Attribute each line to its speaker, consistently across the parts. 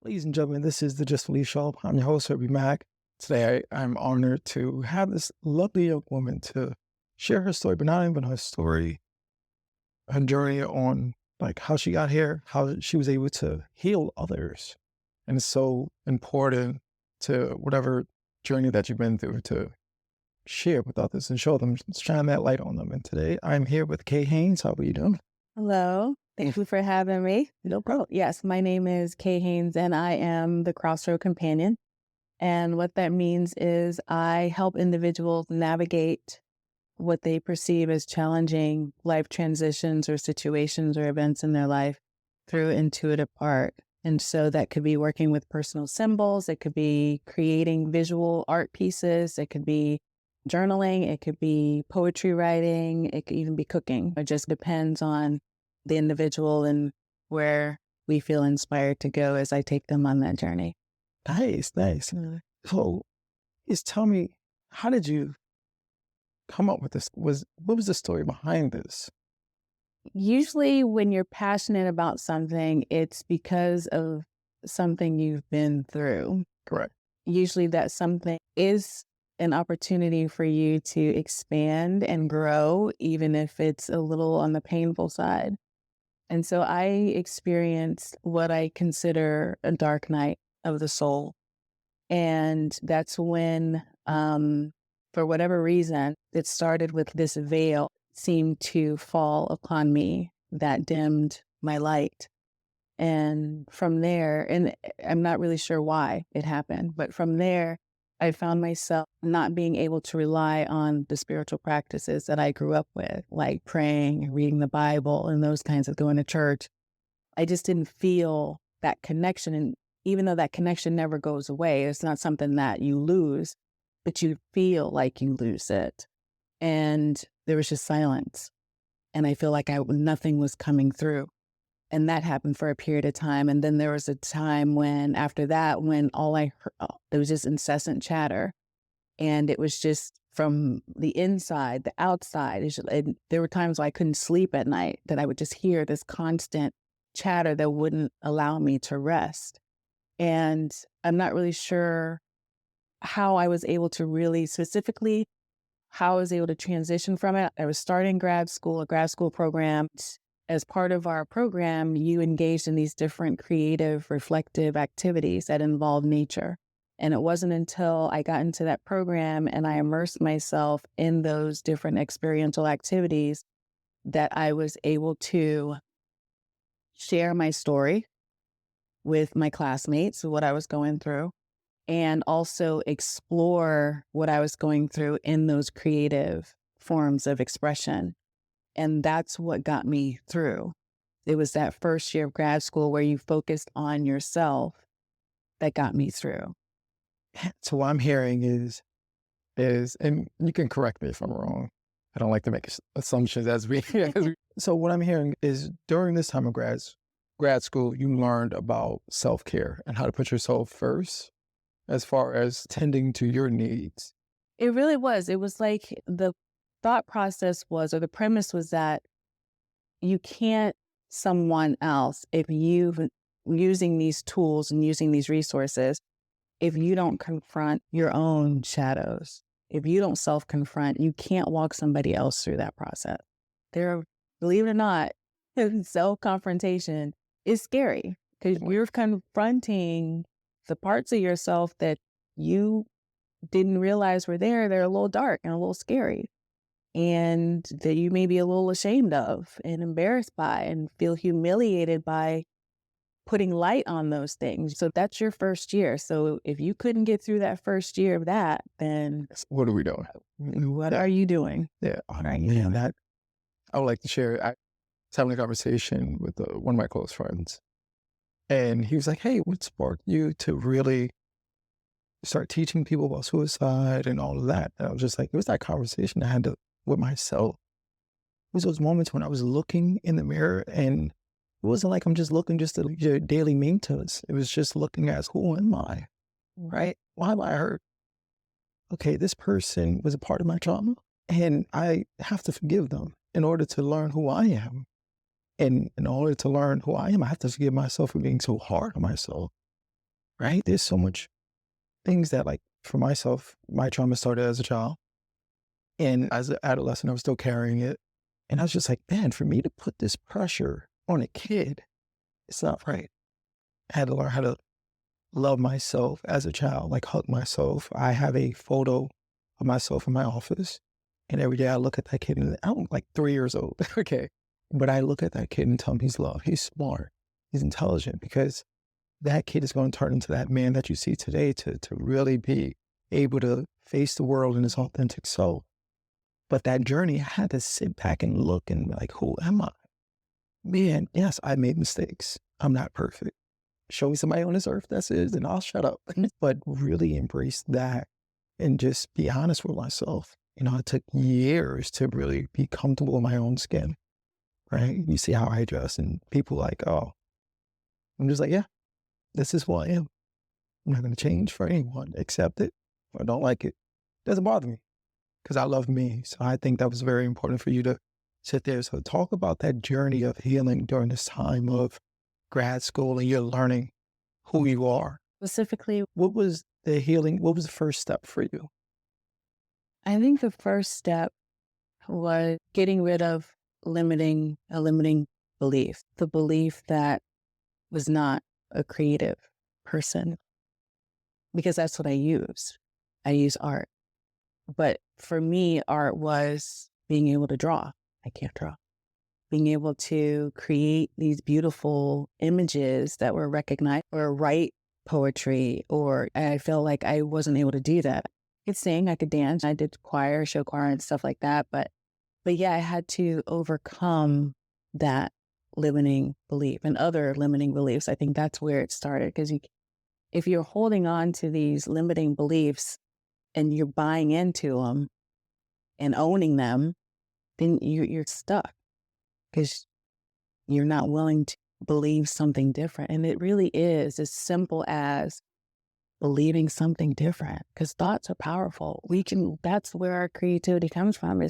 Speaker 1: Ladies and gentlemen, this is the Just Believe Show. I'm your host, Herbie Mack. Today, I'm honored to have this lovely young woman to share her story, but not even her story, her journey on like how she got here, how she was able to heal others. And it's so important to whatever journey that you've been through to share with others and show them, shine that light on them. And today, I'm here with Kaye Hayes. How are you doing?
Speaker 2: Hello. Thank you for having me.
Speaker 1: No problem.
Speaker 2: Yes, my name is Kaye Hayes and I am the Crossroad Companion. And what that means is I help individuals navigate what they perceive as challenging life transitions or situations or events in their life through intuitive art. And so that could be working with personal symbols, it could be creating visual art pieces, it could be journaling, it could be poetry writing, it could even be cooking. It just depends on the individual and where we feel inspired to go as I take them on that journey.
Speaker 1: Nice, nice. So, just tell me, how did you come up with this? What was the story behind this?
Speaker 2: Usually when you're passionate about something, it's because of something you've been through.
Speaker 1: Correct.
Speaker 2: Usually that something is an opportunity for you to expand and grow, even if it's a little on the painful side. And so I experienced what I consider a dark night of the soul. And that's when, for whatever reason, it started with this veil seemed to fall upon me that dimmed my light. And from there, and I'm not really sure why it happened, but from there, I found myself not being able to rely on the spiritual practices that I grew up with, like praying and reading the Bible and those kinds of going to church. I just didn't feel that connection. And even though that connection never goes away, it's not something that you lose, but you feel like you lose it. And there was just silence. And I feel like nothing was coming through. And that happened for a period of time. And then there was a time when, after that, when all I heard, there was just incessant chatter. And it was just from the inside, the outside. There were times when I couldn't sleep at night, that I would just hear this constant chatter that wouldn't allow me to rest. And I'm not really sure how I was able to really specifically, how I was able to transition from it. I was starting a grad school program. As part of our program, you engaged in these different creative, reflective activities that involve nature. And it wasn't until I got into that program and I immersed myself in those different experiential activities that I was able to share my story with my classmates, what I was going through, and also explore what I was going through in those creative forms of expression. And that's what got me through. It was that first year of grad school where you focused on yourself that got me through.
Speaker 1: So what I'm hearing is, and you can correct me if I'm wrong. I don't like to make assumptions So what I'm hearing is during this time of grad school, you learned about self-care and how to put yourself first as far as tending to your needs.
Speaker 2: It really was. It was like the thought process was, or the premise was that you can't someone else if you've using these tools and using these resources, if you don't confront your own shadows, if you don't self-confront, you can't walk somebody else through that process. Believe it or not, self-confrontation is scary because you're confronting the parts of yourself that you didn't realize were there. They're a little dark and a little scary, and that you may be a little ashamed of and embarrassed by and feel humiliated by putting light on those things. So that's your first year. So if you couldn't get through that first year of that, then
Speaker 1: What are we doing?
Speaker 2: what are you doing?
Speaker 1: Yeah. Man, I would like to share. I was having a conversation with one of my close friends, and he was like, "Hey, what sparked you to really start teaching people about suicide and all of that?" And I was just like, it was that conversation I had with myself. It was those moments when I was looking in the mirror, and it wasn't like I'm just looking just at your daily maintenance. It was just looking at who am I, right? Why am I hurt? Okay, this person was a part of my trauma, and I have to forgive them in order to learn who I am. And in order to learn who I am, I have to forgive myself for being so hard on myself. right? There's so much things that, like, for myself, my trauma started as a child. And as an adolescent, I was still carrying it. And I was just like, man, for me to put this pressure on a kid, it's not right. I had to learn how to love myself as a child, like hug myself. I have a photo of myself in my office. And every day I look at that kid and I'm like 3 years old. Okay. But I look at that kid and tell him he's loved, he's smart, he's intelligent, because that kid is going to turn into that man that you see today to really be able to face the world in his authentic self. But that journey, I had to sit back and look and be like, who am I? Man, yes, I made mistakes. I'm not perfect. Show me somebody on this earth that's is, and I'll shut up. But really embrace that and just be honest with myself. You know, it took years to really be comfortable in my own skin, right? You see how I dress, and people like, oh, I'm just like, yeah, this is who I am. I'm not going to change for anyone. Accept it or don't like it. Doesn't bother me because I love me. So I think that was very important for you to sit there. So talk about that journey of healing during this time of grad school and you're learning who you are.
Speaker 2: Specifically,
Speaker 1: What was the healing? What was the first step for you?
Speaker 2: I think the first step was getting rid of a limiting belief, the belief that was not a creative person, because that's what I use. I use art. But for me, art was being able to draw. I can't draw. Being able to create these beautiful images that were recognized, or write poetry, or I felt like I wasn't able to do that. I could sing, I could dance, I did choir, show choir and stuff like that. But yeah, I had to overcome that limiting belief and other limiting beliefs. I think that's where it started. Because if you're holding on to these limiting beliefs and you're buying into them and owning them, then you're stuck because you're not willing to believe something different. And it really is as simple as believing something different, because thoughts are powerful. That's where our creativity comes from,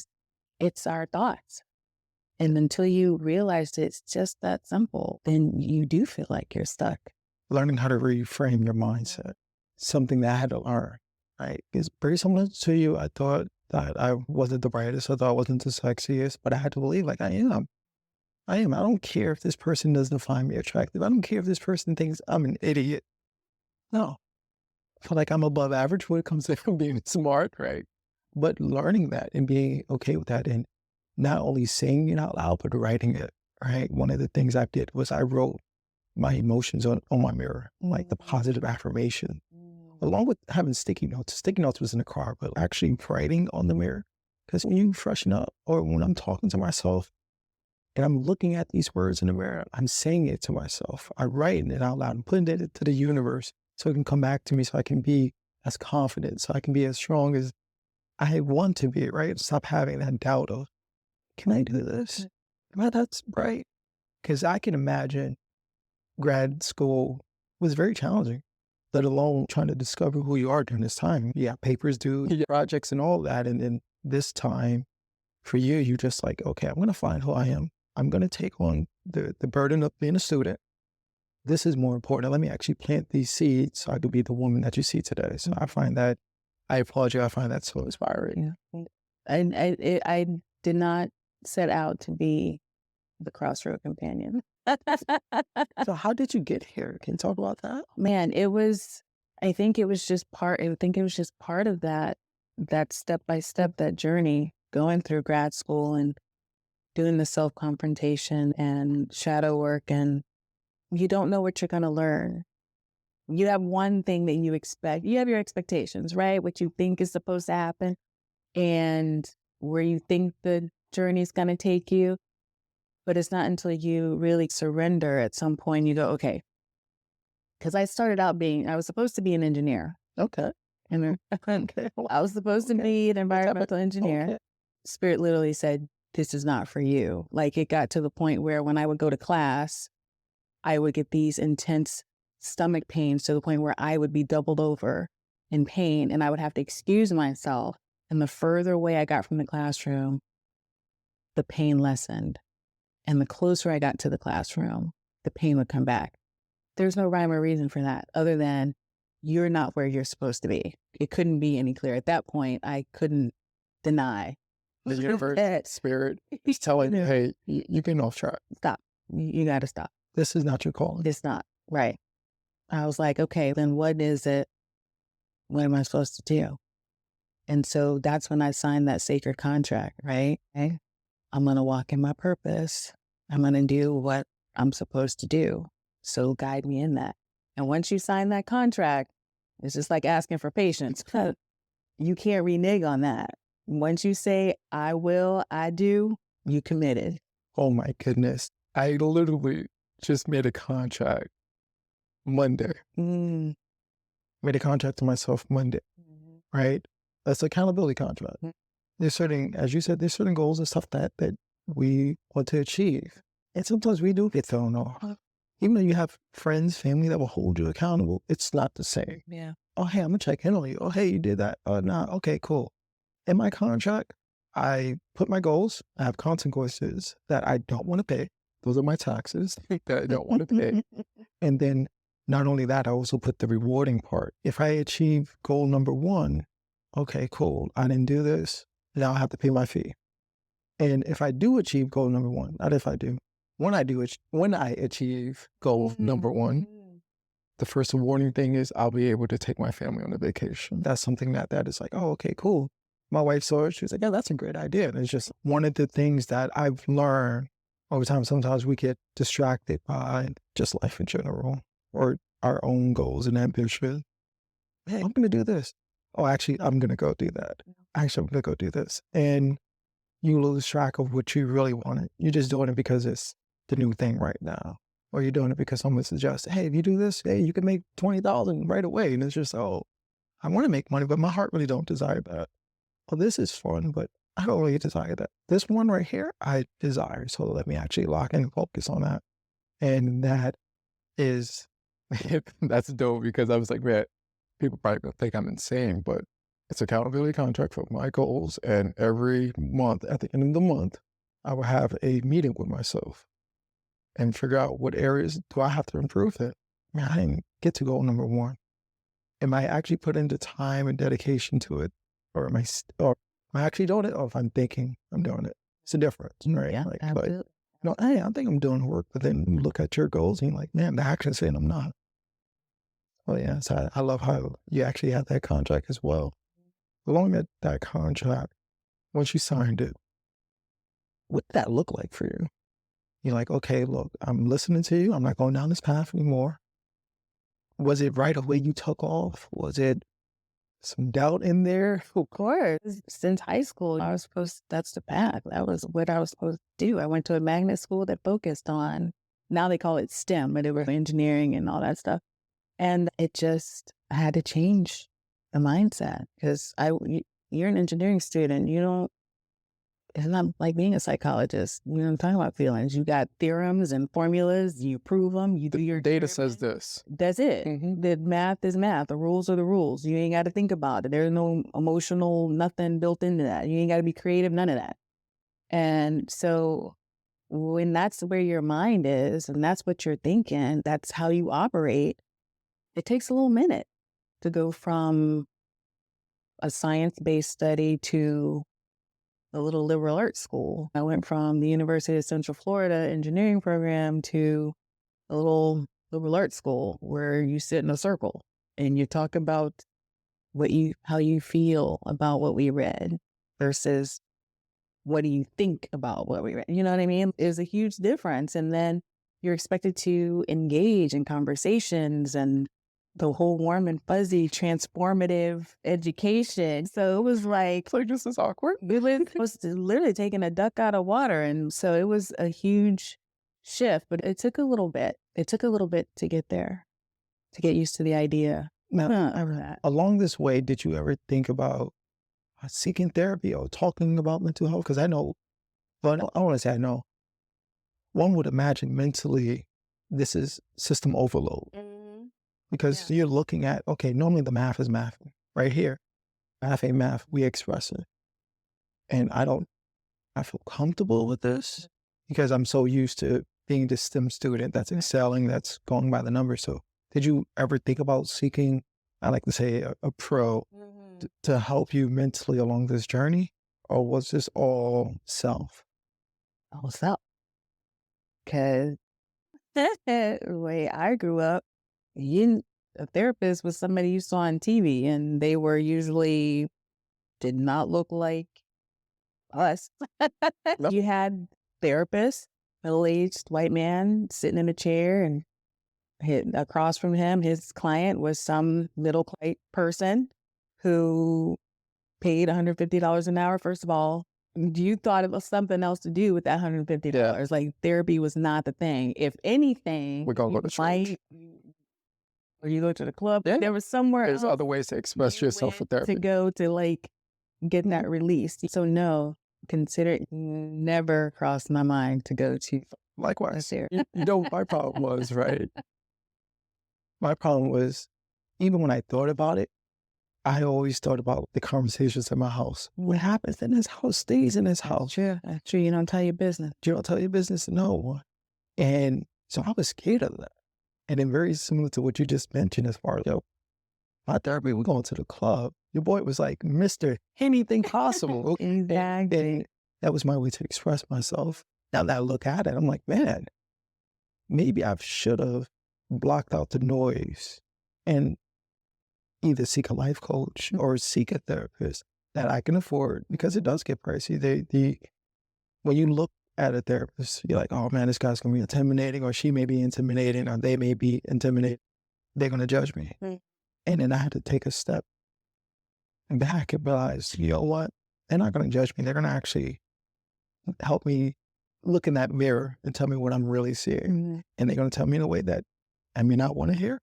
Speaker 2: it's our thoughts. And until you realize it's just that simple, then you do feel like you're stuck.
Speaker 1: Learning how to reframe your mindset, something that I had to learn, right? It's very similar to you. I thought that I wasn't the brightest. I thought I wasn't the sexiest, but I had to believe like I am. I am. I don't care if this person doesn't find me attractive. I don't care if this person thinks I'm an idiot. No, I feel like I'm above average when it comes to being smart, right? But learning that and being okay with that and not only saying it out loud, but writing it, right? One of the things I did was I wrote my emotions on my mirror, like the positive affirmation, along with having sticky notes. Sticky notes was in the car, but actually writing on the mirror. Because when you freshen up or when I'm talking to myself and I'm looking at these words in the mirror, I'm saying it to myself. I'm writing it out loud and putting it to the universe so it can come back to me, so I can be as confident, so I can be as strong as I want to be, right? Stop having that doubt of, can I do this? Am I that bright? Because I can imagine grad school was very challenging, let alone trying to discover who you are during this time. You got papers due, you got projects and all that. And then this time for you, you're just like, okay, I'm going to find who I am. I'm going to take on the burden of being a student. This is more important. Let me actually plant these seeds so I could be the woman that you see today. So I find that, I applaud you. I find that so inspiring.
Speaker 2: Yeah. I did not set out to be the Crossroad Companion.
Speaker 1: So how did you get here? Can you talk about that?
Speaker 2: Man, I think it was just part of that step by step, that journey, going through grad school and doing the self-confrontation and shadow work, and you don't know what you're going to learn. You have one thing that you expect. You have your expectations, right? What you think is supposed to happen and where you think the journey is going to take you. But it's not until you really surrender at some point you go, okay. Because I was supposed to be an engineer.
Speaker 1: Okay.
Speaker 2: And I was supposed to be an environmental engineer.
Speaker 1: Okay.
Speaker 2: Spirit literally said, this is not for you. Like, it got to the point where when I would go to class, I would get these intense stomach pains to the point where I would be doubled over in pain and I would have to excuse myself. And the further away I got from the classroom, the pain lessened. And the closer I got to the classroom, the pain would come back. There's no rhyme or reason for that other than you're not where you're supposed to be. It couldn't be any clearer. At that point, I couldn't deny
Speaker 1: The universe,
Speaker 2: that.
Speaker 1: spirit is telling you, hey, you're getting off track.
Speaker 2: Stop. You got to stop.
Speaker 1: This is not your calling.
Speaker 2: It's not. Right. I was like, okay, then what is it? What am I supposed to do? And so that's when I signed that sacred contract, right? Okay. I'm going to walk in my purpose. I'm going to do what I'm supposed to do. So guide me in that. And once you sign that contract, it's just like asking for patience. You can't renege on that. Once you say, I will, I do, you committed.
Speaker 1: Oh my goodness. I literally just made a contract Monday.
Speaker 2: Mm.
Speaker 1: Made a contract to myself Monday, right? That's accountability contract. There's certain, as you said, there's certain goals and stuff that we want to achieve. And sometimes we do get thrown off. Even though you have friends, family that will hold you accountable, it's not the same.
Speaker 2: Yeah.
Speaker 1: Oh, hey, I'm going to check in on you. Oh, hey, you did that. Oh, nah, okay, cool. In my contract, I put my goals. I have consequences that I don't want to pay. Those are my taxes that I don't want to pay. And then not only that, I also put the rewarding part. If I achieve goal number 1, okay, cool. I didn't do this. Now I have to pay my fee. And if I do achieve goal number 1, not if I do, when I achieve goal number 1, the first rewarding thing is I'll be able to take my family on a vacation. That's something that is like, oh, okay, cool. My wife saw it. She was like, yeah, that's a great idea. And it's just one of the things that I've learned over time. Sometimes we get distracted by just life in general or our own goals and ambition. Hey, I'm going to do this. Oh, actually, I'm going to go do that. Actually, I'm going to go do this. And you lose track of what you really wanted. You're just doing it because it's the new thing right now. Or you're doing it because someone suggests, hey, if you do this, hey, you can make $20,000 right away. And it's just, oh, I want to make money, but my heart really don't desire that. Oh, this is fun, but I don't really desire that. This one right here, I desire. So let me actually lock in and focus on that. And that is, that's dope because I was like, man, people probably gonna think I'm insane, but it's accountability contract for my goals. And every month, at the end of the month, I will have a meeting with myself and figure out what areas do I have to improve it. Man, I didn't get to goal number 1. Am I actually putting the time and dedication to it? Or am I actually doing it? Or if I'm thinking I'm doing it? It's a difference, right?
Speaker 2: Yeah,
Speaker 1: like,
Speaker 2: absolutely.
Speaker 1: but, hey, I think I'm doing work, but then you look at your goals and you're like, man, the action's saying I'm not. Well, yeah, so I love how you actually have that contract as well. Along that contract, once you signed it, what did that look like for you? You're like, okay, look, I'm listening to you. I'm not going down this path anymore. Was it right away you took off? Was it some doubt in there?
Speaker 2: Of course. Since high school, that's the path. That was what I was supposed to do. I went to a magnet school that focused on, now they call it STEM, but it was engineering and all that stuff. And I had to change the mindset because you're an engineering student. It's not like being a psychologist. You know, I'm talking about feelings. You got theorems and formulas. You prove them. You do your
Speaker 1: data says this.
Speaker 2: That's it. The math is math. The rules are the rules. You ain't got to think about it. There's no emotional nothing built into that. You ain't got to be creative. None of that. And so when that's where your mind is and that's what you're thinking, that's how you operate. It takes a little minute to go from a science-based study to a little liberal arts school. I went from the University of Central Florida engineering program to a little liberal arts school where you sit in a circle and you talk about how you feel about what we read versus what do you think about what we read? You know what I mean? There's a huge difference. And then you're expected to engage in conversations and the whole warm and fuzzy transformative education. So it was like
Speaker 1: This is awkward.
Speaker 2: it was literally taking a duck out of water. And so it was a huge shift, but it took a little bit. It took a little bit to get there, to get used to the idea.
Speaker 1: Now, along this way, did you ever think about seeking therapy or talking about mental health? Because I know, well, I want to say I know, one would imagine mentally this is system overload. Because you're looking at, okay, normally the math is math right here. Math ain't math, we express it. And I feel comfortable with this because I'm so used to being the STEM student that's excelling, that's going by the numbers. So did you ever think about seeking, I like to say, a pro to help you mentally along this journey? Or was this all self?
Speaker 2: What's up? Because the way I grew up, you a therapist was somebody you saw on TV, and they were usually did not look like us.
Speaker 1: Nope.
Speaker 2: You had therapists, middle-aged white man sitting in a chair, and across from him, his client was some middle white person who paid $150 an hour. First of all, you thought it was something else to do with that $150. Like therapy was not the thing. If anything,
Speaker 1: We're going to go to church.
Speaker 2: Or you go to the club.
Speaker 1: Yeah.
Speaker 2: There was somewhere
Speaker 1: There's
Speaker 2: else
Speaker 1: other ways to express
Speaker 2: you
Speaker 1: yourself with
Speaker 2: went
Speaker 1: therapy.
Speaker 2: to go to like get that released. So no, consider it never crossed my mind to go to
Speaker 1: Likewise.
Speaker 2: there.
Speaker 1: You know what my problem was, right? My problem was, even when I thought about it, I always thought about the conversations in my house. What happens in this house stays in this house.
Speaker 2: Sure, sure. You don't tell your business.
Speaker 1: You don't tell your business no. And so I was scared of that. And then very similar to what you just mentioned as far as, my therapy, we're going to the club. Your boy was like, Mr. Anything possible.
Speaker 2: Exactly.
Speaker 1: And that was my way to express myself. Now that I look at it, I'm like, man, maybe I should have blocked out the noise and either seek a life coach or seek a therapist that I can afford, because it does get pricey. When you look at a therapist, you're like, oh man, this guy's going to be intimidating, or she may be intimidating, or they may be intimidated. They're going to judge me. And then I had to take a step back and realize, you know what? They're not going to judge me. They're going to actually help me look in that mirror and tell me what I'm really seeing. And they're going to tell me in a way that I may not want to hear,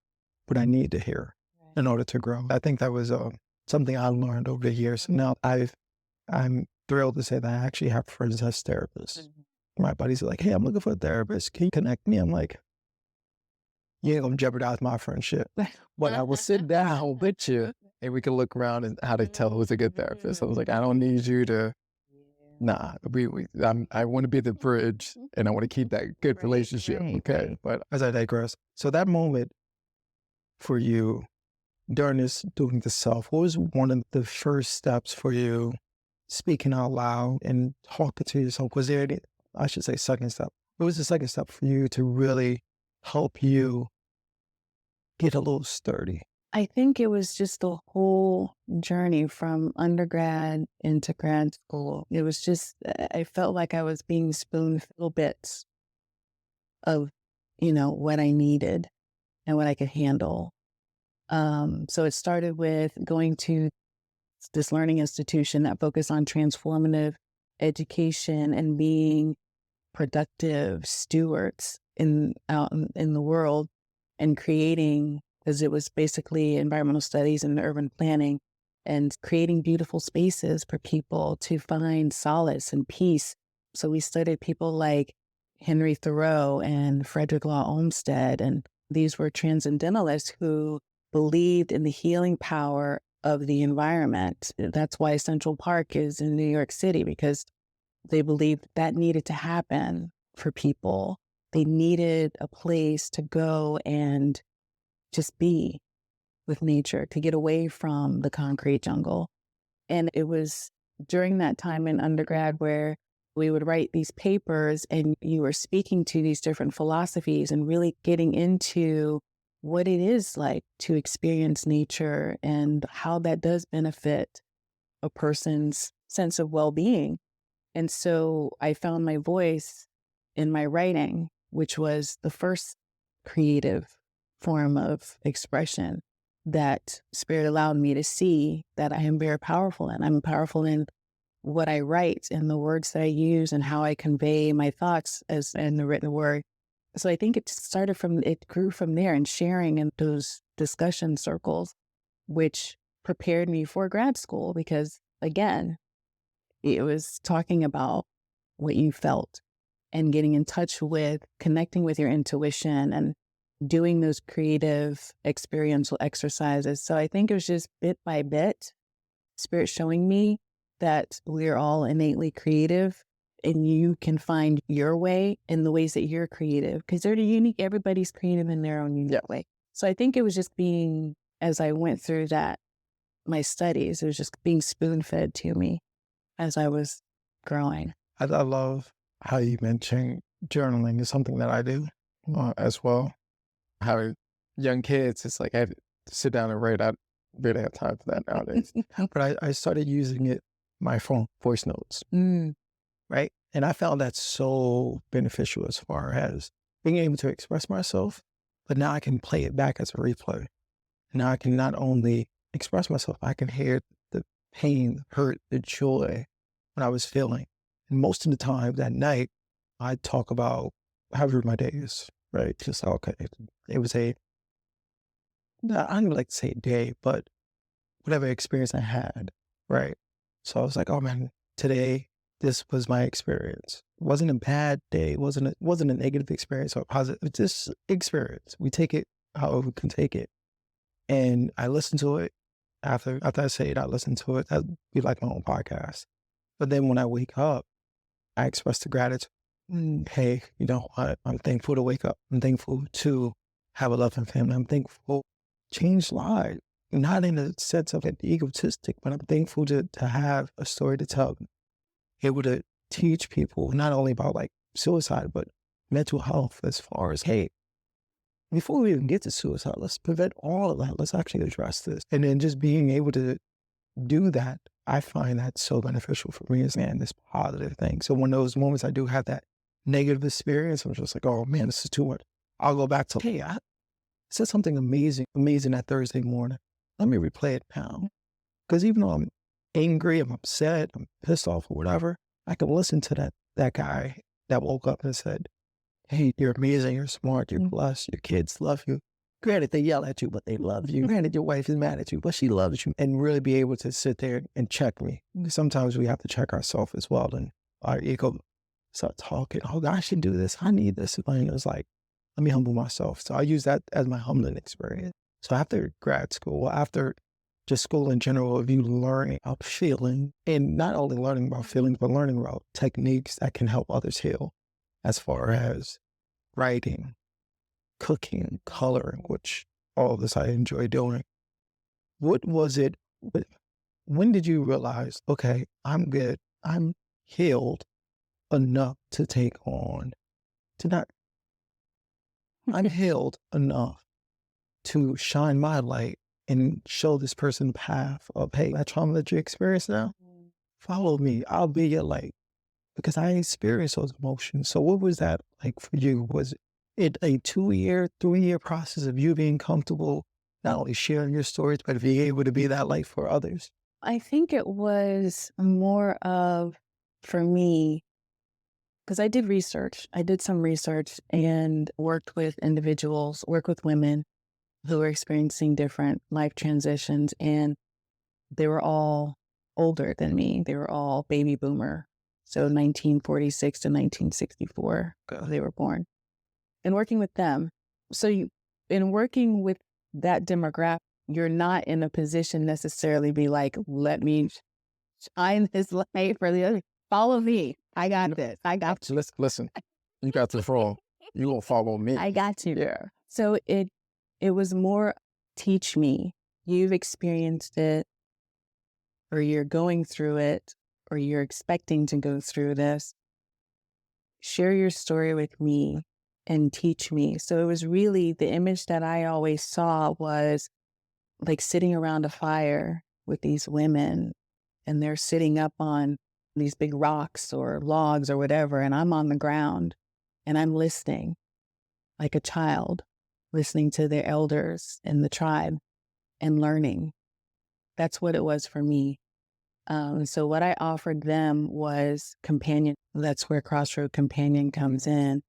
Speaker 1: but I need to hear in order to grow. I think that was something I learned over the years. Now I'm thrilled to say that I actually have friends as therapists. My buddies are like, hey, I'm looking for a therapist. Can you connect me? I'm like, you ain't gonna jeopardize my friendship. But I will sit down with you and we can look around and how to tell who's a good therapist. I was like, I don't need you to, I want to be the bridge and I want to keep that good relationship. Okay. But as I digress, so that moment for you during this doing the self, what was one of the first steps for you speaking out loud and talking to yourself? Was there any, I should say second step. What was the second step for you to really help you get a little sturdy?
Speaker 2: I think it was just the whole journey from undergrad into grad school. It was just, I felt like I was being spoon little bits of, what I needed and what I could handle. So it started with going to this learning institution that focused on transformative education and being productive stewards out in the world and creating, because it was basically environmental studies and urban planning, and creating beautiful spaces for people to find solace and peace. So we studied people like Henry Thoreau and Frederick Law Olmsted, and these were transcendentalists who believed in the healing power of the environment. That's why Central Park is in New York City, because they believed that needed to happen for people. They needed a place to go and just be with nature, to get away from the concrete jungle. And it was during that time in undergrad where we would write these papers and you were speaking to these different philosophies and really getting into what it is like to experience nature and how that does benefit a person's sense of well-being. And so I found my voice in my writing, which was the first creative form of expression that Spirit allowed me to see that I am very powerful in. I'm powerful in what I write and the words that I use and how I convey my thoughts as in the written word. So I think it grew from there, and sharing in those discussion circles, which prepared me for grad school, because again, it was talking about what you felt and getting in touch with, connecting with your intuition and doing those creative experiential exercises. So I think it was just bit by bit, Spirit showing me that we're all innately creative and you can find your way in the ways that you're creative, because they're unique. Everybody's creative in their own unique way. So I think it was just being, as I went through that, my studies, it was just being spoon fed to me as I was growing.
Speaker 1: I love how you mentioned journaling is something that I do as well. Having young kids, it's like I have to sit down and write. I really have time for that nowadays. But I started using it, my phone, voice notes, right? And I found that so beneficial as far as being able to express myself, but now I can play it back as a replay. Now I can not only express myself, I can hear the pain, hurt, the joy when I was feeling. And most of the time that night, I talk about how my day is, right? Just, okay, it was I don't like to say day, but whatever experience I had, right? So I was like, oh man, today, this was my experience. It wasn't a bad day. It wasn't a negative experience or a positive. It's just experience. We take it however we can take it. And I listen to it. After I say it, I listen to it. That'd be like my own podcast. But then when I wake up, I express the gratitude. Hey, you know what? I'm thankful to wake up. I'm thankful to have a loving family. I'm thankful to change lives. Not in a sense of like egotistic, but I'm thankful to have a story to tell. Able to teach people not only about like suicide, but mental health as far as, hey, before we even get to suicide, let's prevent all of that. Let's actually address this. And then just being able to do that, I find that so beneficial for me as, man, this positive thing. So when those moments I do have that negative experience, I'm just like, oh man, this is too much. I'll go back to, hey, I said something amazing that Thursday morning. Let me replay it now. Because even though I'm angry, I'm upset, I'm pissed off or whatever, I can listen to that guy that woke up and said, hey, you're amazing, you're smart, you're blessed, your kids love you. Granted, they yell at you, but they love you. Granted, your wife is mad at you, but she loves you. And really be able to sit there and check me. Sometimes we have to check ourselves as well. And our ego start talking, oh, I should do this. I need this. And it's like, let me humble myself. So I use that as my humbling experience. So after grad school, after just school in general, of you learning about feeling, and not only learning about feelings, but learning about techniques that can help others heal, as far as writing, cooking, coloring, which all of this I enjoy doing. What was it, when did you realize, okay, I'm good, I'm healed enough to take on, I'm healed enough to shine my light and show this person the path of, hey, that trauma that you experience now, follow me, I'll be your light. Because I experienced those emotions. So what was that like for you? Was it a 2-year, 3-year process of you being comfortable, not only sharing your stories, but being able to be that light for others?
Speaker 2: I think it was more of, for me, because I did research. I did some research and worked with individuals, worked with women who were experiencing different life transitions. And they were all older than me. They were all baby boomer. So 1946 to 1964, they were born. And working with them. So in working with that demographic, you're not in a position necessarily be like, let me shine this light for the other. Follow me. I got this. I got you.
Speaker 1: Listen, you got this wrong. You won't follow me.
Speaker 2: I got you.
Speaker 1: Yeah.
Speaker 2: So it was more, teach me. You've experienced it, or you're going through it, or you're expecting to go through this. Share your story with me and teach me. So it was really, the image that I always saw was like sitting around a fire with these women, and they're sitting up on these big rocks or logs or whatever, and I'm on the ground and I'm listening like a child, listening to their elders in the tribe and learning. That's what it was for me. So what I offered them was companion. That's where Crossroad Companion comes in.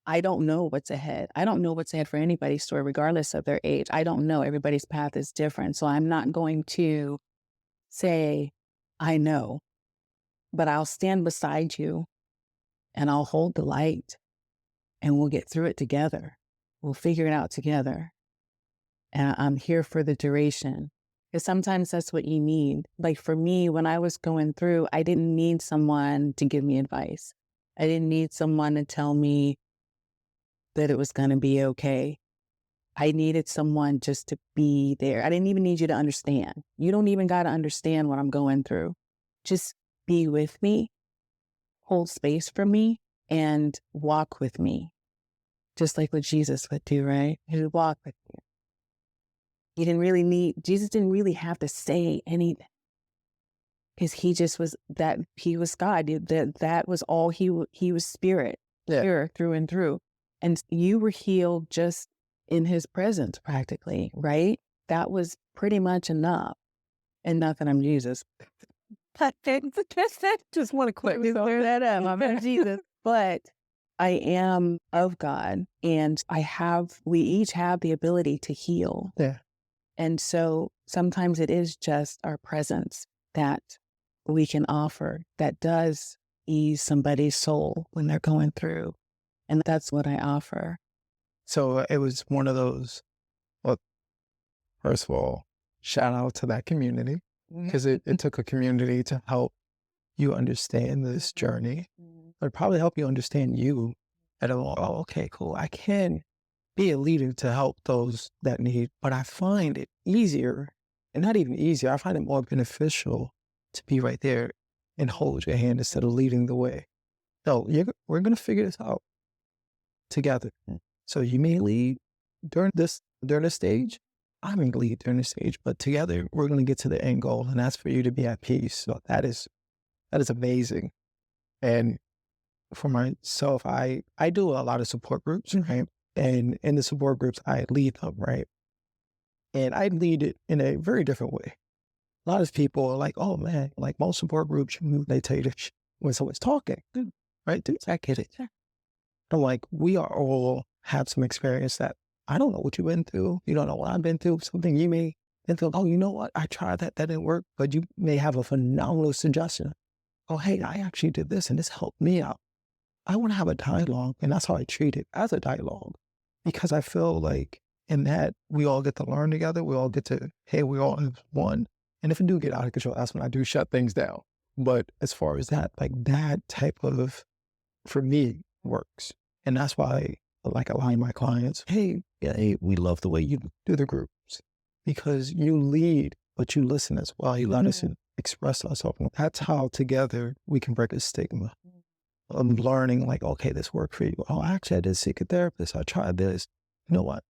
Speaker 2: I don't know what's ahead. I don't know what's ahead for anybody's story, regardless of their age. I don't know. Everybody's path is different. So I'm not going to say, I know, but I'll stand beside you and I'll hold the light and we'll get through it together. We'll figure it out together. And I'm here for the duration. Because sometimes that's what you need. Like for me, when I was going through, I didn't need someone to give me advice. I didn't need someone to tell me that it was going to be okay. I needed someone just to be there. I didn't even need you to understand. You don't even got to understand what I'm going through. Just be with me, hold space for me, and walk with me. Just like what Jesus would do, right? He would walk with you. Jesus didn't really have to say anything because he just was that, he was God. That was all he was spirit, pure through and through. And you were healed just in his presence practically, right? That was pretty much enough. And not that I'm Jesus. Just want to clear that up. I'm not Jesus. But I am of God, and we each have the ability to heal.
Speaker 1: Yeah.
Speaker 2: And so sometimes it is just our presence that we can offer that does ease somebody's soul when they're going through. And that's what I offer.
Speaker 1: So it was one of those, well, first of all, shout out to that community, because it took a community to help you understand this journey. It probably help you understand you. And oh, okay, cool. I can be a leader to help those that need, but I find it easier, and not even easier, I find it more beneficial to be right there and hold your hand instead of leading the way. So we're going to figure this out together. So you may lead during this stage. I'm going to lead during the stage, but together we're going to get to the end goal, and that's for you to be at peace. So that is amazing. And for myself, I do a lot of support groups, right? And in the support groups, I lead them, right? And I lead it in a very different way. A lot of people are like, oh man, like most support groups, they tell you this when someone's talking, right? Dude, I get it. I'm like, we are all have some experience that I don't know what you've been through. You don't know what I've been through. Something you may been through. Oh, you know what? I tried that didn't work. But you may have a phenomenal suggestion. Oh, hey, I actually did this and this helped me out. I want to have a dialogue, and that's how I treat it, as a dialogue, because I feel like in that we all get to learn together. We all get to, hey, we all have one. And if it do get out of control, that's when I do shut things down. But as far as that, like that type of, for me, works. And that's why I like allowing my clients, hey, we love the way you do the groups, because you lead, but you listen as well. You let us express ourselves. That's how together we can break a stigma. I'm learning like, okay, this worked for you. Oh, actually, I did seek a therapist. I tried this. You know what?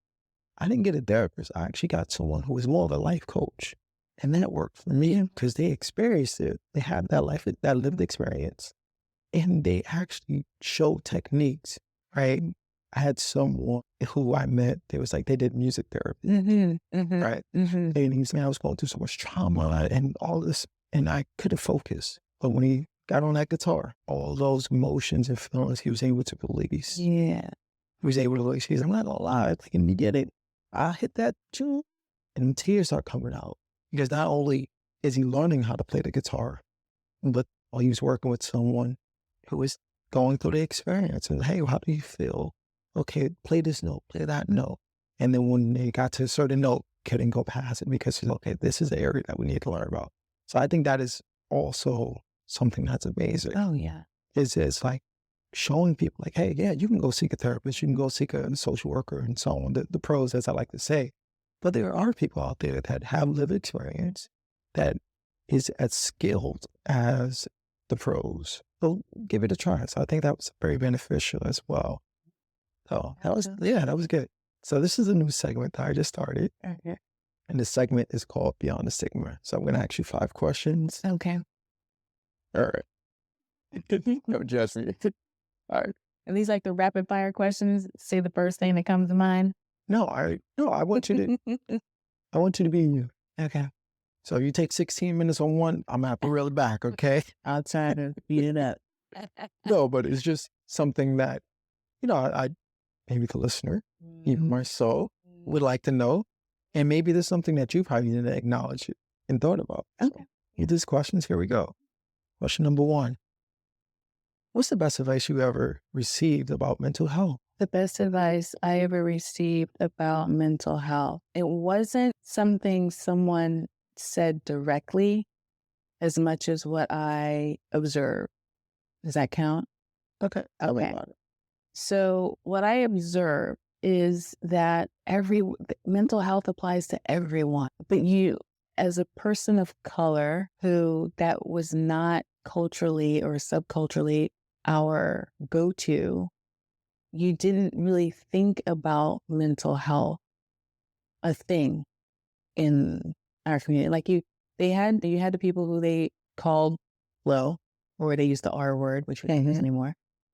Speaker 1: I didn't get a therapist. I actually got someone who was more of a life coach. And that worked for me because they experienced it. They had that lived experience. And they actually showed techniques, right? I had someone who I met, they was like, they did music therapy, right? And he's like, I was going through so much trauma and all this, and I couldn't focus. But when he got on that guitar, all those emotions and feelings he was able to release.
Speaker 2: Yeah.
Speaker 1: He was able to release. He's, I'm not gonna lie, like in the beginning, I hit that tune and tears start coming out. Because not only is he learning how to play the guitar, but he was working with someone who was going through the experience. And hey, how do you feel? Okay, play this note, play that note. And then when they got to a certain note, couldn't go past it because, okay, this is the area that we need to learn about. So I think that is also something that's amazing.
Speaker 2: Oh, yeah.
Speaker 1: It's like showing people like, hey, yeah, you can go seek a therapist, you can go seek a social worker and so on, the pros, as I like to say. But there are people out there that have lived experience that is as skilled as the pros. So give it a try. So I think that was very beneficial as well. So that was good. So this is a new segment that I just started.
Speaker 2: Okay.
Speaker 1: And the segment is called Beyond the Stigma. So I'm going to ask you 5 questions.
Speaker 2: Okay.
Speaker 1: All right. Don't judge me. All right.
Speaker 2: Are these like the rapid fire questions? Say the first thing that comes to mind.
Speaker 1: No, I want you to be you.
Speaker 2: Okay.
Speaker 1: So if you take 16 minutes on one, I'm gonna have to reel it back, okay?
Speaker 2: I'll try to speed it up.
Speaker 1: No, but it's just something that, I maybe the listener, even myself, would like to know. And maybe there's something that you probably didn't acknowledge and thought about.
Speaker 2: Okay.
Speaker 1: These questions, here we go. Question number 1. What's the best advice you ever received about mental health?
Speaker 2: The best advice I ever received about mental health. It wasn't something someone said directly as much as what I observed. Does that count?
Speaker 1: Okay. Tell me
Speaker 2: Okay.
Speaker 1: about it.
Speaker 2: So what I observe is that mental health applies to everyone, but you, as a person of color who that was not culturally or subculturally our go-to, you didn't really think about mental health a thing in our community. Like you had the people who they called low, or they used the R word, which we don't use anymore,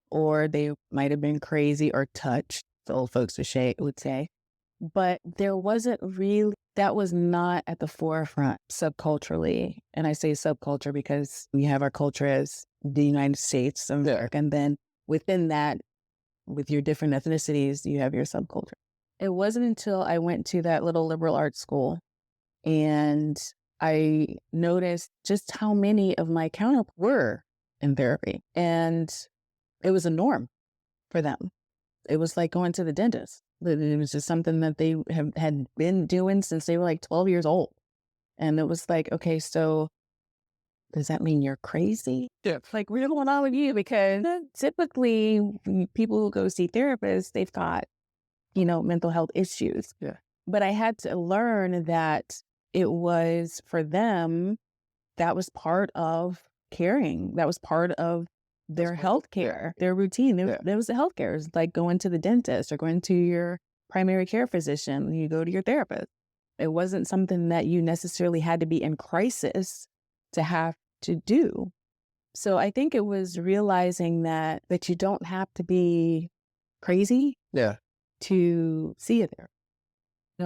Speaker 2: or they might have been crazy or touched, the old folks would say. But there wasn't really, that was not at the forefront subculturally. And I say subculture because we have our culture as the United States of America. And then within that, with your different ethnicities, you have your subculture. It wasn't until I went to that little liberal arts school and I noticed just how many of my counterparts were in therapy. And it was a norm for them. It was like going to the dentist. It was just something that they had been doing since they were like 12 years old. And it was like, okay, so does that mean you're crazy?
Speaker 1: Yeah.
Speaker 2: Like, what's going on with you? Because typically people who go see therapists, they've got, mental health issues.
Speaker 1: Yeah.
Speaker 2: But I had to learn that it was for them, that was part of caring. That was part of their health care, their routine. There was the health care. It was like going to the dentist or going to your primary care physician. You go to your therapist. It wasn't something that you necessarily had to be in crisis to have to do. So I think it was realizing that you don't have to be crazy to see a therapist.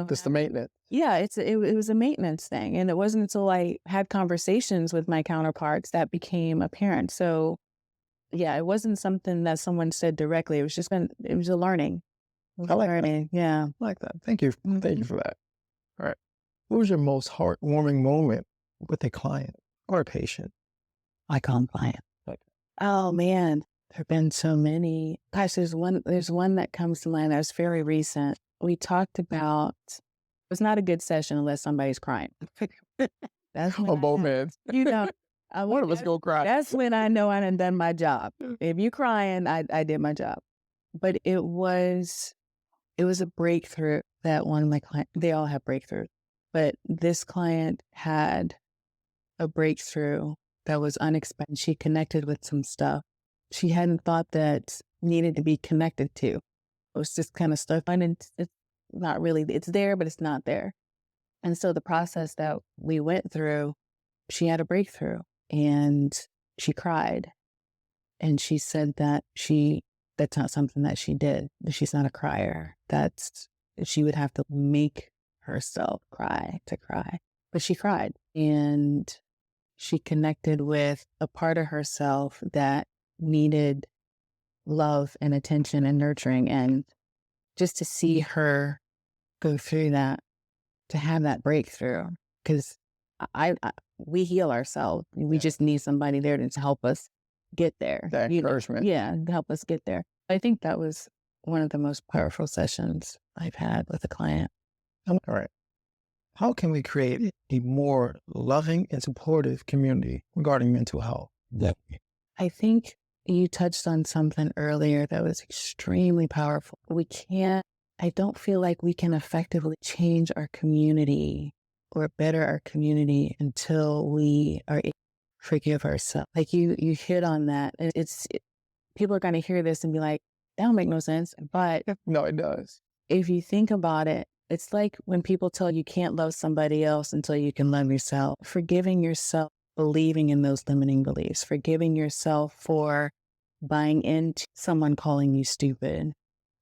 Speaker 1: Just the maintenance.
Speaker 2: Yeah, it was a maintenance thing. And it wasn't until I had conversations with my counterparts that became apparent. So yeah, it wasn't something that someone said directly. It was a learning.
Speaker 1: I like
Speaker 2: learning.
Speaker 1: that.
Speaker 2: Yeah.
Speaker 1: I like that. Thank you. Thank you for that. All right. What was your most heartwarming moment with a client or a patient?
Speaker 2: I call them client.
Speaker 1: Okay.
Speaker 2: Oh man, there have been so many. Gosh, there's one that comes to mind that was very recent. We talked about, it's not a good session unless somebody's crying. That's when
Speaker 1: On both ends. One of us go cry.
Speaker 2: That's when I know I done my job. If you crying, I did my job. But it was a breakthrough that one of my clients, they all have breakthroughs, but this client had a breakthrough that was unexpected. She connected with some stuff she hadn't thought that needed to be connected to. It was just kind of stuff, and it's not really, it's there, but it's not there. And so the process that we went through, she had a breakthrough and she cried. And she said that that's not something that she did. She's not a crier. She would have to make herself cry to cry. But she cried and she connected with a part of herself that needed love and attention and nurturing. And just to see her go through that, to have that breakthrough, because we heal ourselves. We just need somebody there to help us get there.
Speaker 1: That encouragement.
Speaker 2: To help us get there. I think that was one of the most powerful sessions I've had with a client.
Speaker 1: All right. How can we create a more loving and supportive community regarding mental health?
Speaker 2: I think you touched on something earlier that was extremely powerful. I don't feel like we can effectively change our community or better our community until we are able to forgive ourselves. Like you hit on that. People are going to hear this and be like, that don't make no sense. But
Speaker 1: no, it does.
Speaker 2: If you think about it, it's like when people tell you can't love somebody else until you can love yourself. Forgiving yourself, believing in those limiting beliefs, forgiving yourself for buying into someone calling you stupid,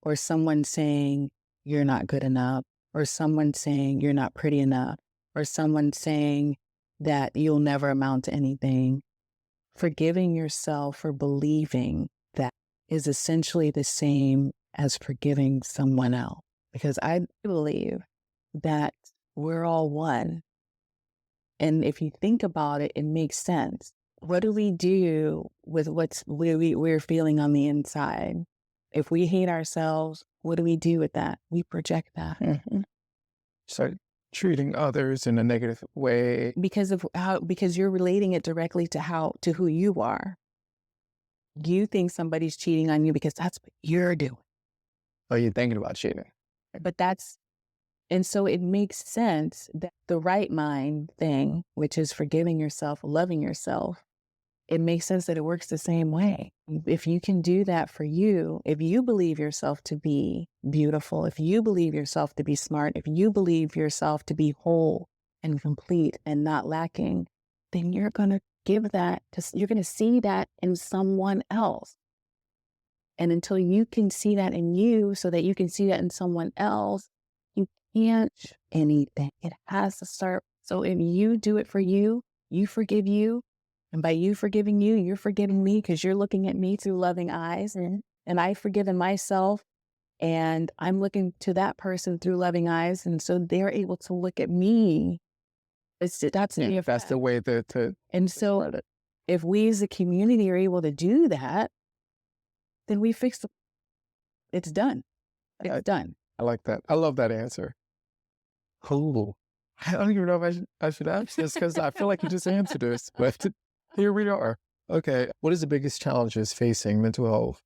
Speaker 2: or someone saying you're not good enough, or someone saying you're not pretty enough, or someone saying that you'll never amount to anything. Forgiving yourself for believing that is essentially the same as forgiving someone else. Because I believe that we're all one. And if you think about it, it makes sense. What do we do with we're feeling on the inside? If we hate ourselves, what do we do with that? We project that.
Speaker 1: Mm-hmm. So treating others in a negative way.
Speaker 2: because you're relating it directly to who you are. You think somebody's cheating on you because that's what you're doing.
Speaker 1: Are you thinking about cheating?
Speaker 2: But and so it makes sense that the right mind thing, which is forgiving yourself, loving yourself, it makes sense that it works the same way. If you can do that for you, if you believe yourself to be beautiful, if you believe yourself to be smart, if you believe yourself to be whole and complete and not lacking, then you're going to you're going to see that in someone else. And until you can see that in you so that you can see that in someone else, you can't anything. It has to start. So if you do it for you, you forgive you. And by you forgiving you, you're forgiving me because you're looking at me through loving eyes. And I've forgiven myself and I'm looking to that person through loving eyes. And so they're able to look at me. That's
Speaker 1: the way to
Speaker 2: and so
Speaker 1: spread it.
Speaker 2: if we as a community are able to do that, then we fix it. It's done. It's done.
Speaker 1: I like that. I love that answer. Cool. I don't even know if I should ask this because I feel like you just answered this, but here we are. Okay. What is the biggest challenges facing mental health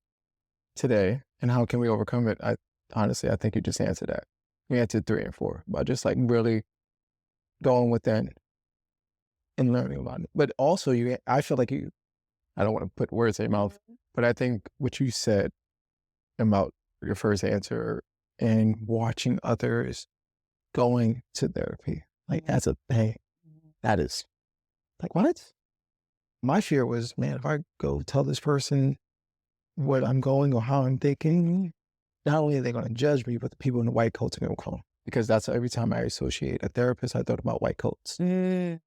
Speaker 1: today and how can we overcome it? Honestly, I think you just answered that. We answered 3 and 4, but just like really going within and learning about it. But also I feel like I don't want to put words in your mouth, but I think what you said about your first answer and watching others going to therapy, like that's a thing. That is like, what? My fear was, man, if I go tell this person what I'm going or how I'm thinking, not only are they going to judge me, but the people in the white coats are going to come. Because that's every time I associate a therapist, I thought about white coats. So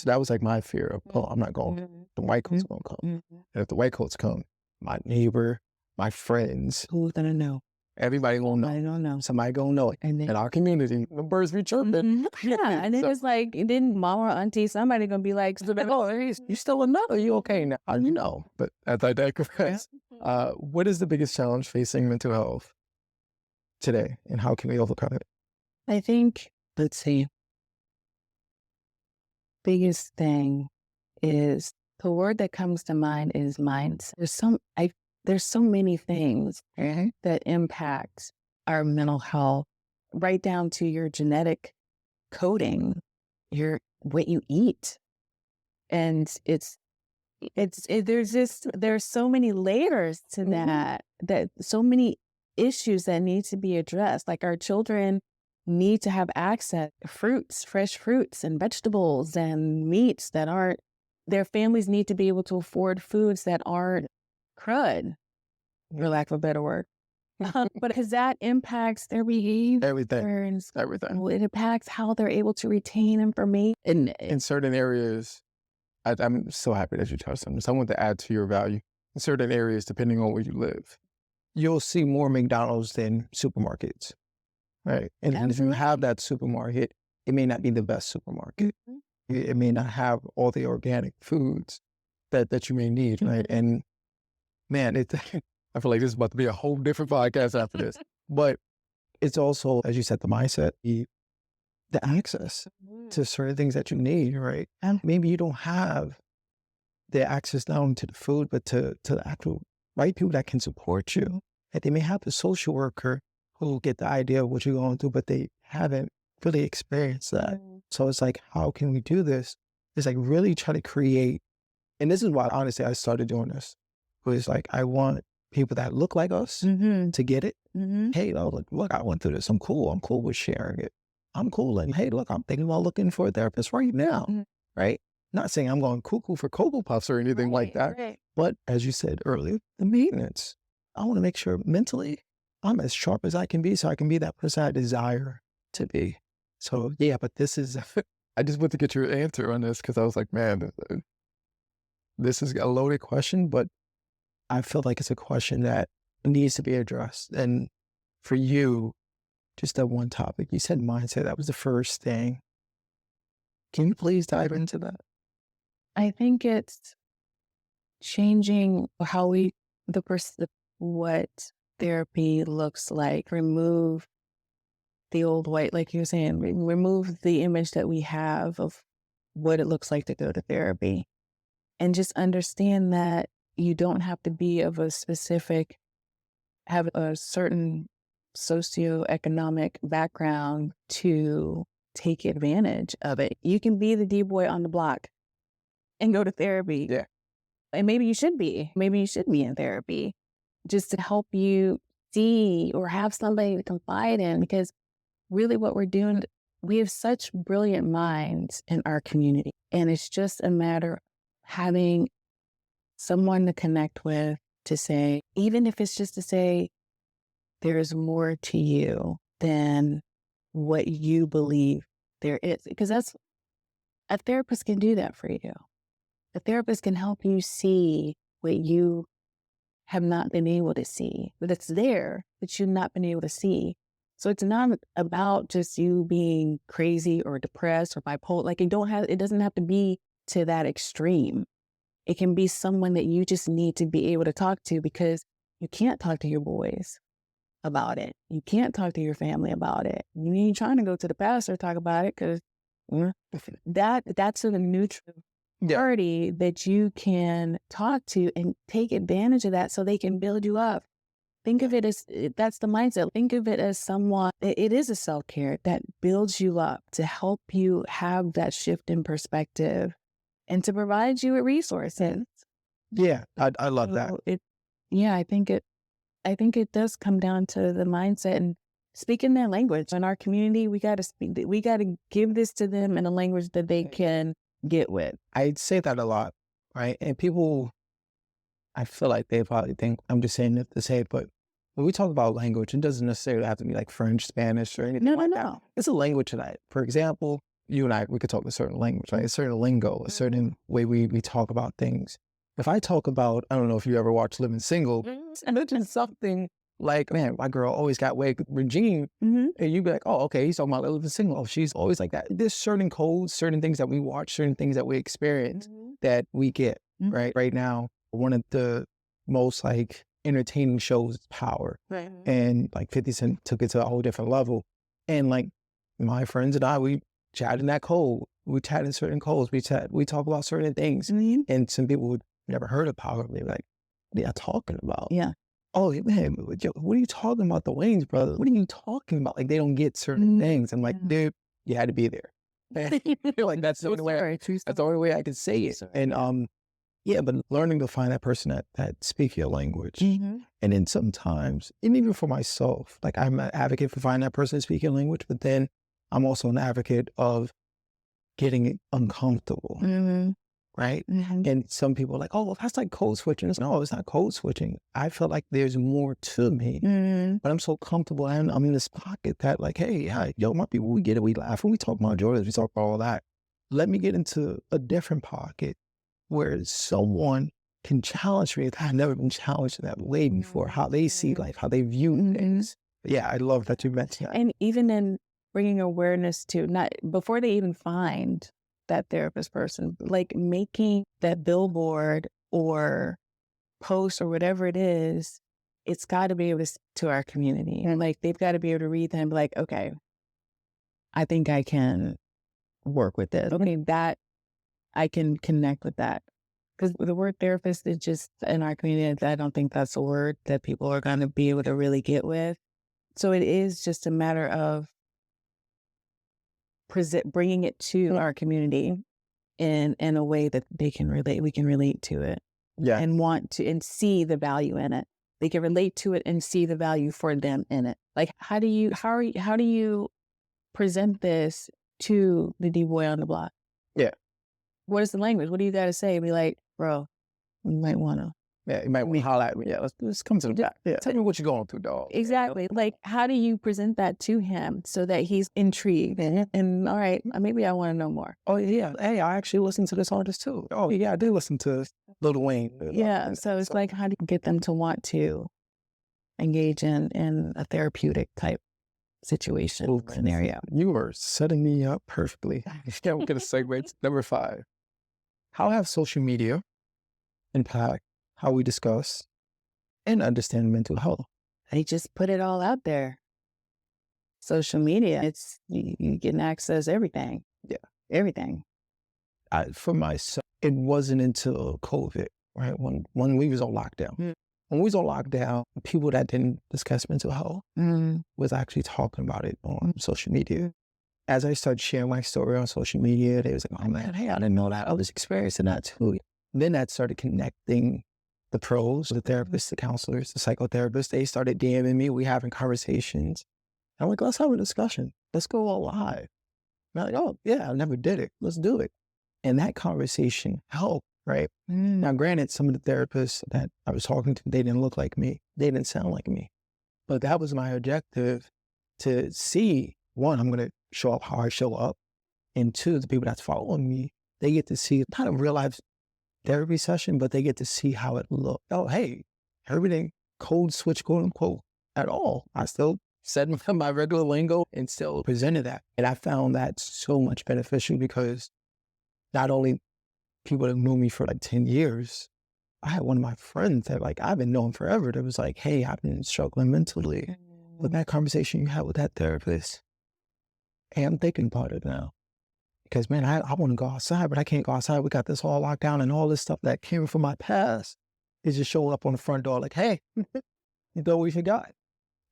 Speaker 1: that was like my fear of, oh, I'm not going. The white coats are going to come. And if the white coats come, my neighbor, my friends,
Speaker 2: Who's going to know?
Speaker 1: everybody going to know.
Speaker 2: I don't know.
Speaker 1: Somebody going to know it.
Speaker 2: And then,
Speaker 1: in our community, the birds be chirping.
Speaker 2: Yeah. And then it's like, then mama or auntie, somebody going to be like,
Speaker 1: oh, hey, you still a nut? Are you okay now? You know. But as I digress, what is the biggest challenge facing mental health today and how can we overcome it?
Speaker 2: I think, let's see, biggest thing is the word that comes to mind is mindset. There's so many things that impact our mental health, right down to your genetic coding, what you eat. And there's so many layers to that so many issues that need to be addressed. Like our children need to have access to fresh fruits and vegetables and meats their families need to be able to afford foods that aren't crud, for lack of a better word. But because that impacts their behavior.
Speaker 1: Everything.
Speaker 2: It impacts how they're able to retain information.
Speaker 1: In certain areas, I'm so happy that you touched on this. I want to add to your value. In certain areas, depending on where you live, you'll see more McDonald's than supermarkets, right? And if you have that supermarket, it may not be the best supermarket. It may not have all the organic foods that you may need, right? And man, I feel like this is about to be a whole different podcast after this. But it's also, as you said, the mindset, the access to certain things that you need, right? And maybe you don't have the access not only to the food, but to the actual right people that can support you. And they may have the social worker who will get the idea of what you're going through, but they haven't really experienced that. So it's like, how can we do this? It's like really try to create, and this is why honestly I started doing this. It was like, I want people that look like us to get it. Hey, look, I went through this. I'm cool. I'm cool with sharing it. I'm cool. And hey, look, I'm thinking about looking for a therapist right now, right? Not saying I'm going cuckoo for Cocoa Puffs or anything like that. Right. But as you said earlier, the maintenance. I want to make sure mentally I'm as sharp as I can be so I can be that person I desire to be. So yeah, but this is, I just want to get your answer on this because I was like, man, this is a loaded question, but I feel like it's a question that needs to be addressed. And for you, just that one topic, you said mindset, that was the first thing. Can you please dive into that?
Speaker 2: I think it's changing how what therapy looks like, remove the old white, like you were saying, remove the image that we have of what it looks like to go to therapy, and just understand that you don't have to be of a specific, have a certain socioeconomic background to take advantage of it. You can be the D-boy on the block and go to therapy.
Speaker 1: Yeah.
Speaker 2: And maybe you should be. Maybe you should be in therapy just to help you see or have somebody to confide in, because really what we're doing, we have such brilliant minds in our community. And it's just a matter of having someone to connect with, to say, even if it's just to say, there's more to you than what you believe there is. Because a therapist can do that for you. A therapist can help you see what you have not been able to see, but it's there, but you've not been able to see. So it's not about just you being crazy or depressed or bipolar. Like it doesn't have to be to that extreme. It can be someone that you just need to be able to talk to, because you can't talk to your boys about it. You can't talk to your family about it. You ain't trying to go to the pastor talk about it, because that's a neutral party that you can talk to and take advantage of that so they can build you up. Think of it as, that's the mindset. Think of it as someone, it is a self-care that builds you up to help you have that shift in perspective and to provide you with resources.
Speaker 1: Yeah, I love that.
Speaker 2: I think it does come down to the mindset and speaking their language. In our community, we got to give this to them in a language that they can get with.
Speaker 1: I say that a lot, right? And people, I feel like they probably think I'm just saying it to say it, but when we talk about language, it doesn't necessarily have to be like French, Spanish, or anything like that. It's a language that, for example, you and I, we could talk a certain language, right? A certain lingo, a certain way we talk about things. If I talk about, I don't know if you ever watched Living Single, and it's just something like, man, my girl always got way with Regine, and you'd be like, oh, okay, he's talking about Living Single. Oh, she's always like that. There's certain codes, certain things that we watch, certain things that we experience that we get, right? Right now, one of the most like entertaining shows is Power.
Speaker 2: Right.
Speaker 1: And like 50 Cent took it to a whole different level. And like my friends and I, we chat in that code. We chat in certain codes. We talk about certain things. And some people would never heard of Power. They were like, what are you talking about?
Speaker 2: Yeah.
Speaker 1: Oh, man, what are you talking about? The Wayans brothers? What are you talking about? Like, they don't get certain things. I'm like, dude, you had to be there. Like, that's the only way. That's the only way I can say it. And yeah, but learning to find that person that speak your language, and then sometimes, and even for myself, like I'm an advocate for finding that person that speak your language, but then I'm also an advocate of getting uncomfortable. Right? And some people are like, oh, well, that's like code switching. No, it's not code switching. I feel like there's more to me, but I'm so comfortable and I'm in this pocket that like, hey, yo, my people, we get it. We laugh when we talk about Jordans, we talk about all that. Let me get into a different pocket where someone can challenge me that I've never been challenged in that way before, how they see life, how they view things. Yeah, I love that you mentioned that.
Speaker 2: And even in bringing awareness to, not before they even find that therapist person, like making that billboard or post or whatever it is, it's got to be able to our community. And like, they've got to be able to read that and be like, okay, I think I can work with this. Okay, that I can connect with that. Because the word therapist is just, in our community, I don't think that's a word that people are going to be able to really get with. So it is just a matter of bringing it to our community in a way that they can relate, we can relate to it, and want to, and see the value in it. They can relate to it and see the value for them in it. Like, how do you present this to the D-boy on the block?
Speaker 1: Yeah.
Speaker 2: What is the language? What do you got to say? Be like, bro, you might want to.
Speaker 1: Yeah, you might want to holler at me. Yeah, let's come to the back. Yeah, tell me what you're going through, dog.
Speaker 2: Exactly. Like, how do you present that to him so that he's intrigued and all right, maybe I want to know more.
Speaker 1: Oh yeah, hey, I actually listen to this artist too. Oh yeah, I do listen to Lil Wayne.
Speaker 2: Yeah, so it's like, how do you get them to want to engage in a therapeutic type situation scenario?
Speaker 1: You are setting me up perfectly. Yeah, we're gonna segue to number 5. How have social media impact how we discuss and understand mental health?
Speaker 2: They just put it all out there. social media, it's you can access everything.
Speaker 1: Yeah.
Speaker 2: Everything.
Speaker 1: For myself, it wasn't until COVID, right? When we was on lockdown.
Speaker 2: Mm.
Speaker 1: When we was on lockdown, people that didn't discuss mental health was actually talking about it on social media. As I started sharing my story on social media, they was like, oh man, hey, I didn't know that. I was experiencing that too. Then that started connecting the pros, the therapists, the counselors, the psychotherapists. They started DMing me. We having conversations. I'm like, let's have a discussion. Let's go all live. And I'm like, oh yeah, I never did it. Let's do it. And that conversation helped, right? Now, granted, some of the therapists that I was talking to, they didn't look like me. They didn't sound like me. But that was my objective, to see, one, I'm going to show up how I show up. And two, the people that's following me, they get to see not a real life therapy session, but they get to see how it looked. Oh, hey, everything code switch, quote unquote, at all. I still said my regular lingo and still presented that. And I found that so much beneficial because not only people that knew me for like 10 years, I had one of my friends that like I've been knowing forever that was like, hey, I've been struggling mentally. But that conversation you had with that therapist, hey, I'm thinking about it now. Because man, I want to go outside, but I can't go outside. We got this all locked down, and all this stuff that came from my past is just showing up on the front door like, hey, you thought we forgot.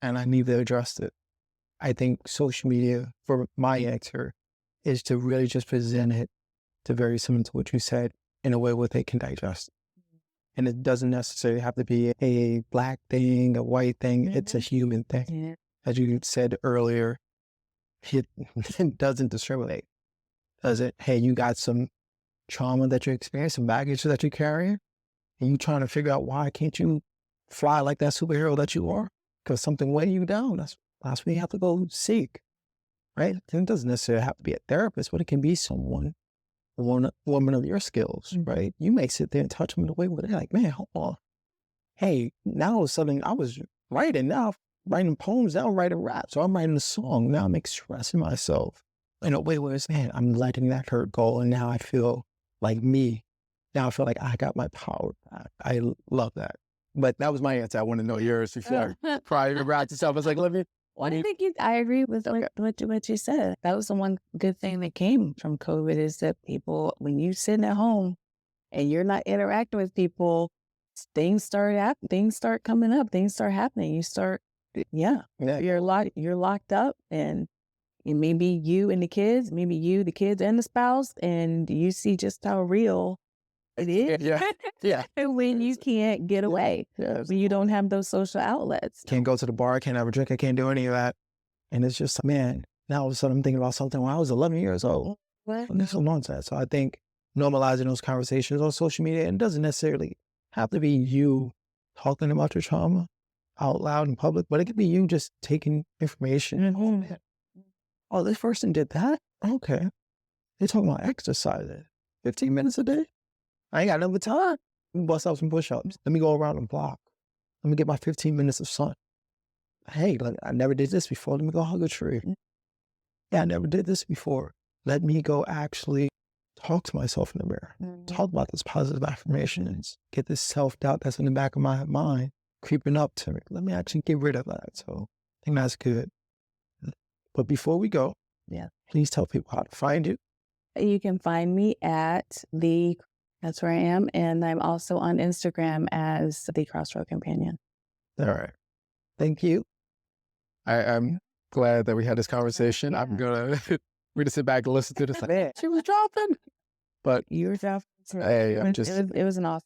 Speaker 1: And I need to address it. I think social media, for my answer, is to really just present it to very similar to what you said, in a way where they can digest it. And it doesn't necessarily have to be a Black thing, a white thing. It's a human thing.
Speaker 2: Yeah.
Speaker 1: As you said earlier, it doesn't discriminate. Does it? Hey, you got some trauma that you experienced, some baggage that you carry, and you trying to figure out why can't you fly like that superhero that you are? Because something weighing you down. That's what you have to go seek, right? And it doesn't necessarily have to be a therapist, but it can be someone, a woman of your skills, right? You may sit there and touch them in a way where they're like, man, hold on. Hey, now all of a sudden I was writing, now I'm writing poems, now I'm writing rap. So I'm writing a song, now I'm expressing myself in a way where it's, man, I'm letting that hurt go, and now I feel like me. Now I feel like I got my power back. I love that. But that was my answer. I want to know yours before prior to wrap this up. I was like, let me.
Speaker 2: Well, I agree with what you said. That was the one good thing that came from COVID, is that people, when you sitting at home and you're not interacting with people, things start coming up, things start happening. You start, you're locked up, and it may be you and the kids, maybe you, the kids, and the spouse, and you see just how real it is.
Speaker 1: Yeah.
Speaker 2: When you can't get away, when you don't have those social outlets.
Speaker 1: Can't go to the bar, can't have a drink, I can't do any of that. And it's just, man, now all of a sudden I'm thinking about something when I was 11 years old.
Speaker 2: What?
Speaker 1: And this is nonsense. So I think normalizing those conversations on social media, and it doesn't necessarily have to be you talking about your trauma out loud in public, but it could be you just taking information and, oh, this person did that? Okay. They're talking about exercising 15 minutes a day? I ain't got no time. Let me bust out some push-ups. Let me go around the block. Let me get my 15 minutes of sun. Hey, I never did this before. Let me go hug a tree. Yeah, I never did this before. Let me go actually talk to myself in the mirror. Talk about this positive affirmations. Get this self-doubt that's in the back of my mind creeping up to me. Let me actually get rid of that. So I think that's good. But before we go, please tell people how to find you.
Speaker 2: You can find me at that's where I am. And I'm also on Instagram as the Crossroad Companion.
Speaker 1: All right. Thank you. I'm glad that we had this conversation. I'm going to sit back and listen to this. Like, she was dropping. But
Speaker 2: You were dropping.
Speaker 1: hey,
Speaker 2: It was an awesome